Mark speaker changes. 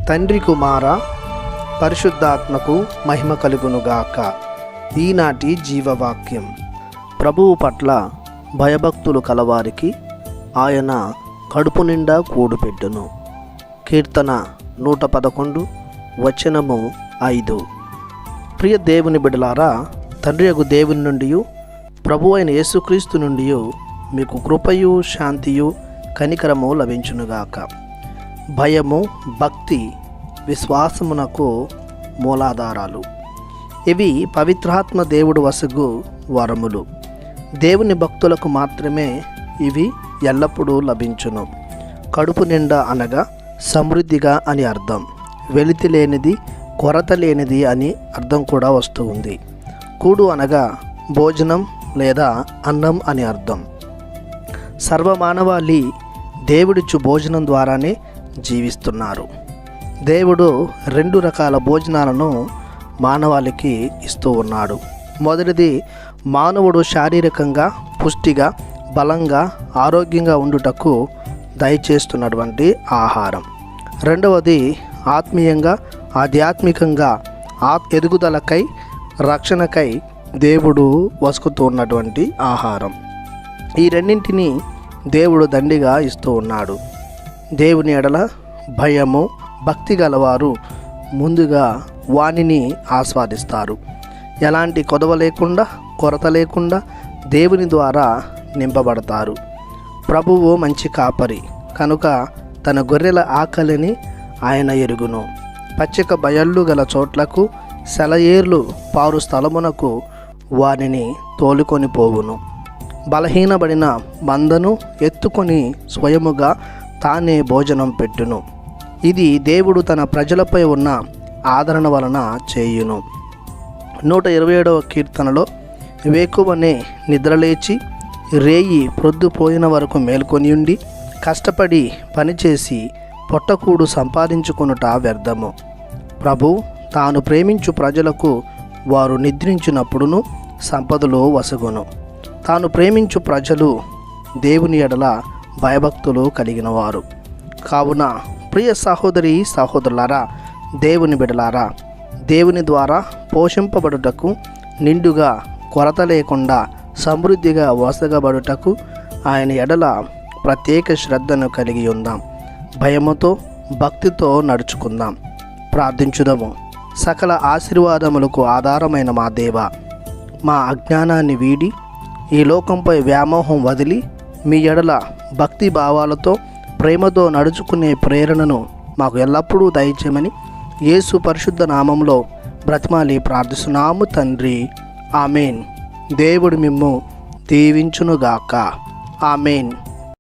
Speaker 1: తండ్రి, కుమార, పరిశుద్ధాత్మకు మహిమ కలుగునుగాక. ఈనాటి జీవవాక్యం. ప్రభువు పట్ల భయభక్తులు కలవారికి ఆయన కడుపు నిండా కూడుపెట్టును. కీర్తన 111 వచనము 5. ప్రియ దేవుని బిడ్డలారా, తండ్రి యగు దేవుని నుండి, ప్రభు అయిన యేసుక్రీస్తు నుండి మీకు కృపయు, శాంతియు, కనికరము లభించునుగాక. భయము, భక్తి విశ్వాసమునకు మూలాధారాలు. ఇవి పవిత్రాత్మ దేవుడు వసగు వరములు. దేవుని భక్తులకు మాత్రమే ఇవి ఎల్లప్పుడూ లభించును. కడుపు నిండా అనగా సమృద్ధిగా అని అర్థం. వెలితి లేనిది, కొరత లేనిది అని అర్థం కూడా వస్తూ ఉంది. కూడు అనగా భోజనం లేదా అన్నం అని అర్థం. సర్వమానవాళి దేవుడిచ్చు భోజనం ద్వారానే జీవిస్తున్నారు. దేవుడు 2 రకాల భోజనాలను మానవాళికి ఇస్తూ ఉన్నాడు. మొదటిది, మానవుడు శారీరకంగా పుష్టిగా, బలంగా, ఆరోగ్యంగా ఉండుటకు దయచేస్తున్నటువంటి ఆహారం. రెండవది, ఆత్మీయంగా, ఆధ్యాత్మికంగా ఎదుగుదలకై, రక్షణకై దేవుడు వసుకుతూ ఉన్నటువంటి ఆహారం. ఈ రెండింటిని దేవుడు దండిగా ఇస్తూ ఉన్నాడు. దేవుని ఎడల భయము, భక్తి గలవారు ముందుగా వానిని ఆస్వాదిస్తారు. ఎలాంటి కొదవ లేకుండా, కొరత లేకుండా దేవుని ద్వారా నింపబడతారు. ప్రభువు మంచి కాపరి కనుక తన గొర్రెల ఆకలిని ఆయన ఎరుగును. పచ్చిక బయళ్ళు గల చోట్లకు, సెలయేర్లు పారు స్థలమునకు వారిని తోలుకొని పోవును. బలహీనపడిన మందను ఎత్తుకొని స్వయముగా తానే భోజనం పెట్టును. ఇది దేవుడు తన ప్రజలపై ఉన్న ఆదరణ వలన చేయును. 127వ కీర్తనలో, వేకువనే నిద్రలేచి రేయి ప్రొద్దుపోయిన వరకు మేల్కొనియుండి కష్టపడి పనిచేసి పొట్టకూడు సంపాదించుకొనుట వ్యర్థము. ప్రభు తాను ప్రేమించు ప్రజలకు వారు నిద్రించినప్పుడును సంపదలు వసగును. తాను ప్రేమించు ప్రజలు దేవుని ఎడల భయభక్తులు కలిగిన వారు. కావున ప్రియ సహోదరి సహోదరులారా, దేవుని బిడ్డలారా, దేవుని ద్వారా పోషింపబడుటకు, నిండుగా కొరత లేకుండా సమృద్ధిగా వసగబడుటకు ఆయన ఎడల ప్రత్యేక శ్రద్ధను కలిగి ఉందాం. భయముతో, భక్తితో నడుచుకుందాం. ప్రార్థించుదాము. సకల ఆశీర్వాదములకు ఆధారమైన మా దేవ, మా అజ్ఞానాన్ని వీడి ఈ లోకంపై వ్యామోహం వదిలి మీ ఎడల భక్తి భావాలతో, ప్రేమతో నడుచుకునే ప్రేరణను మాకు ఎల్లప్పుడూ దయచేయమని యేసు పరిశుద్ధ నామంలో బ్రతిమాలి ప్రార్థిస్తున్నాము తండ్రి. ఆమెన్. దేవుడు మిమ్ము దీవించునుగాక. ఆమెన్.